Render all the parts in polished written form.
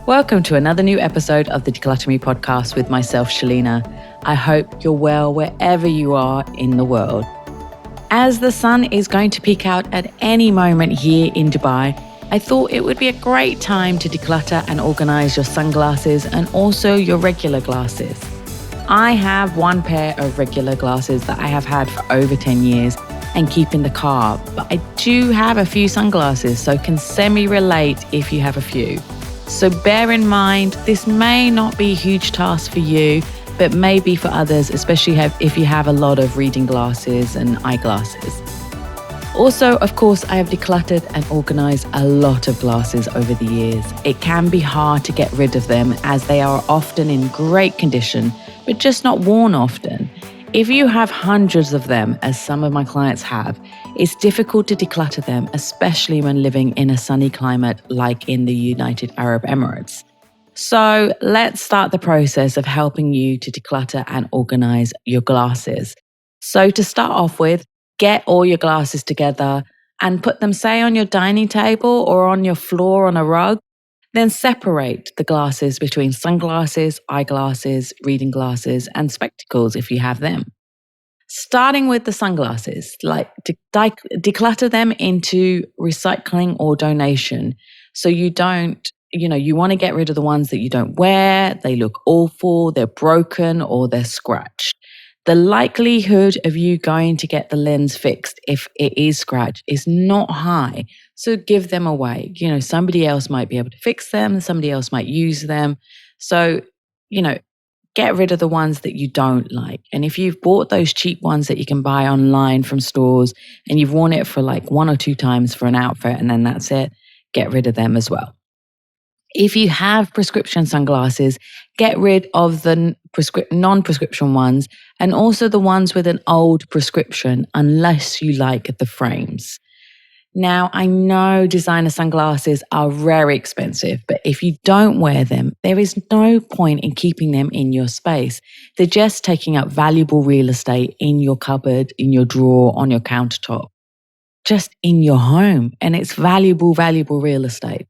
Welcome to another new episode of the Decluttr Me podcast with myself, Shelina. I hope you're well wherever you are in the world. As the sun is going to peek out at any moment here in Dubai, I thought it would be a great time to declutter and organise your sunglasses and also your regular glasses. I have one pair of regular glasses that I have had for over 10 years and keep in the car, but I do have a few sunglasses, so can semi-relate if you have a few. So bear in mind, this may not be a huge task for you, but maybe for others, especially if you have a lot of reading glasses and eyeglasses. Also, of course, I have decluttered and organised a lot of glasses over the years. It can be hard to get rid of them as they are often in great condition, but just not worn often. If you have hundreds of them, as some of my clients have, it's difficult to declutter them, especially when living in a sunny climate like in the United Arab Emirates. So let's start the process of helping you to declutter and organise your glasses. So to start off with, get all your glasses together and put them, say, on your dining table or on your floor on a rug. Then separate the glasses between sunglasses, eyeglasses, reading glasses, and spectacles if you have them. Starting with the sunglasses, declutter them into recycling or donation. So you want to get rid of the ones that you don't wear, they look awful, they're broken, or they're scratched. The likelihood of you going to get the lens fixed if it is scratched is not high. So give them away. Somebody else might be able to fix them. Somebody else might use them. So, get rid of the ones that you don't like. And if you've bought those cheap ones that you can buy online from stores and you've worn it for like 1 or 2 times for an outfit and then that's it, get rid of them as well. If you have prescription sunglasses, get rid of the non-prescription ones and also the ones with an old prescription, unless you like the frames. Now, I know designer sunglasses are very expensive, but if you don't wear them, there is no point in keeping them in your space. They're just taking up valuable real estate in your cupboard, in your drawer, on your countertop, just in your home. And it's valuable real estate.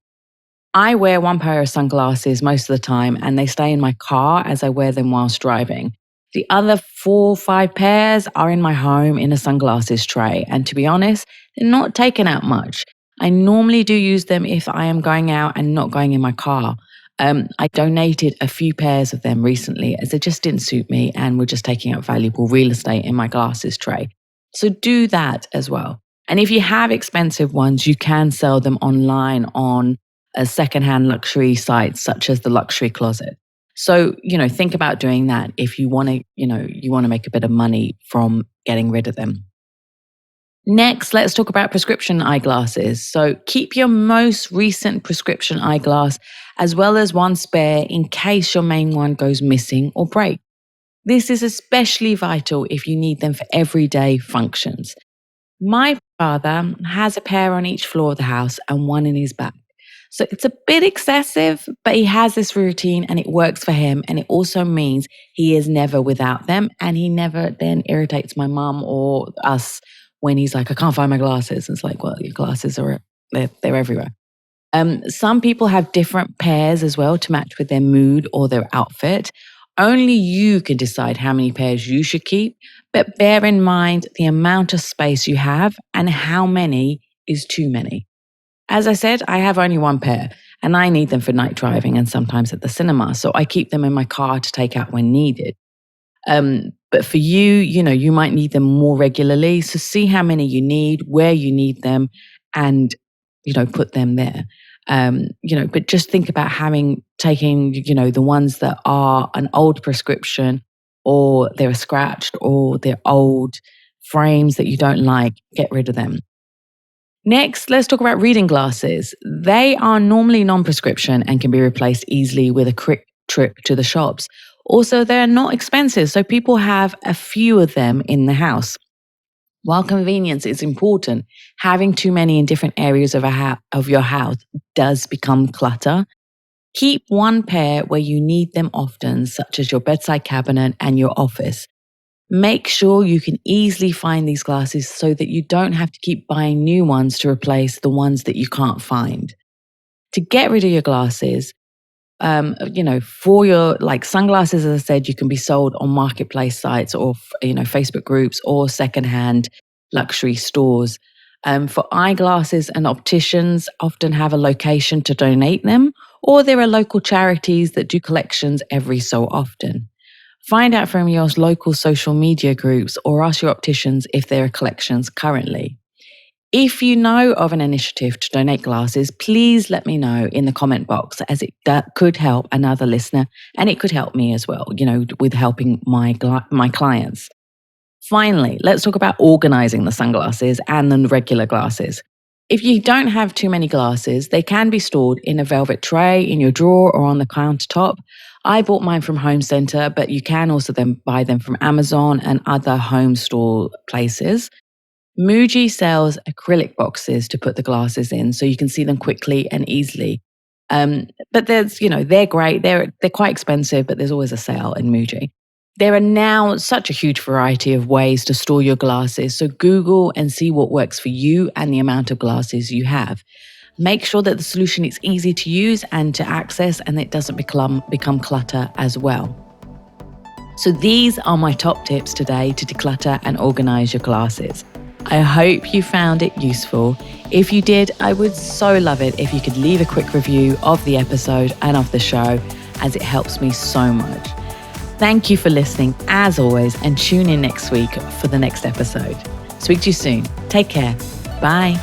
I wear one pair of sunglasses most of the time and they stay in my car as I wear them whilst driving. The other 4 or 5 pairs are in my home in a sunglasses tray. And to be honest, they're not taken out much. I normally do use them if I am going out and not going in my car. I donated a few pairs of them recently as they just didn't suit me and were just taking up valuable real estate in my glasses tray. So do that as well. And if you have expensive ones, you can sell them online on a secondhand luxury sites such as the Luxury Closet. So, think about doing that if you want to make a bit of money from getting rid of them. Next, let's talk about prescription eyeglasses. So keep your most recent prescription eyeglass as well as one spare in case your main one goes missing or breaks. This is especially vital if you need them for everyday functions. My father has a pair on each floor of the house and one in his back. So it's a bit excessive, but he has this routine and it works for him. And it also means he is never without them. And he never then irritates my mum or us when he's like, I can't find my glasses. And it's like, well, your glasses they're everywhere. Some people have different pairs as well to match with their mood or their outfit. Only you can decide how many pairs you should keep, but bear in mind the amount of space you have and how many is too many. As I said, I have only one pair and I need them for night driving and sometimes at the cinema. So I keep them in my car to take out when needed. But for you, you might need them more regularly. So see how many you need, where you need them and, put them there. But just think about taking the ones that are an old prescription or they're scratched or they're old frames that you don't like, get rid of them. Next, let's talk about reading glasses. They are normally non-prescription and can be replaced easily with a quick trip to the shops. Also, they're not expensive, so people have a few of them in the house. While convenience is important, having too many in different areas of your house does become clutter. Keep one pair where you need them often, such as your bedside cabinet and your office. Make sure you can easily find these glasses so that you don't have to keep buying new ones to replace the ones that you can't find. To get rid of your glasses, for your like sunglasses, as I said, you can be sold on marketplace sites or, Facebook groups or secondhand luxury stores. For eyeglasses, and opticians often have a location to donate them, or there are local charities that do collections every so often. Find out from your local social media groups or ask your opticians if there are collections currently. If you know of an initiative to donate glasses, please let me know in the comment box, as that could help another listener and it could help me as well, with helping my clients. Finally, let's talk about organizing the sunglasses and the regular glasses. If you don't have too many glasses, they can be stored in a velvet tray, in your drawer, or on the countertop. I bought mine from Home Centre, but you can also then buy them from Amazon and other home store places. Muji sells acrylic boxes to put the glasses in so you can see them quickly and easily. But they're great. They're quite expensive, but there's always a sale in Muji. There are now such a huge variety of ways to store your glasses, so Google and see what works for you and the amount of glasses you have. Make sure that the solution is easy to use and to access, and it doesn't become clutter as well. So these are my top tips today to declutter and organize your glasses. I hope you found it useful. If you did, I would so love it if you could leave a quick review of the episode and of the show, as it helps me so much. Thank you for listening, as always, and tune in next week for the next episode. Speak to you soon. Take care. Bye.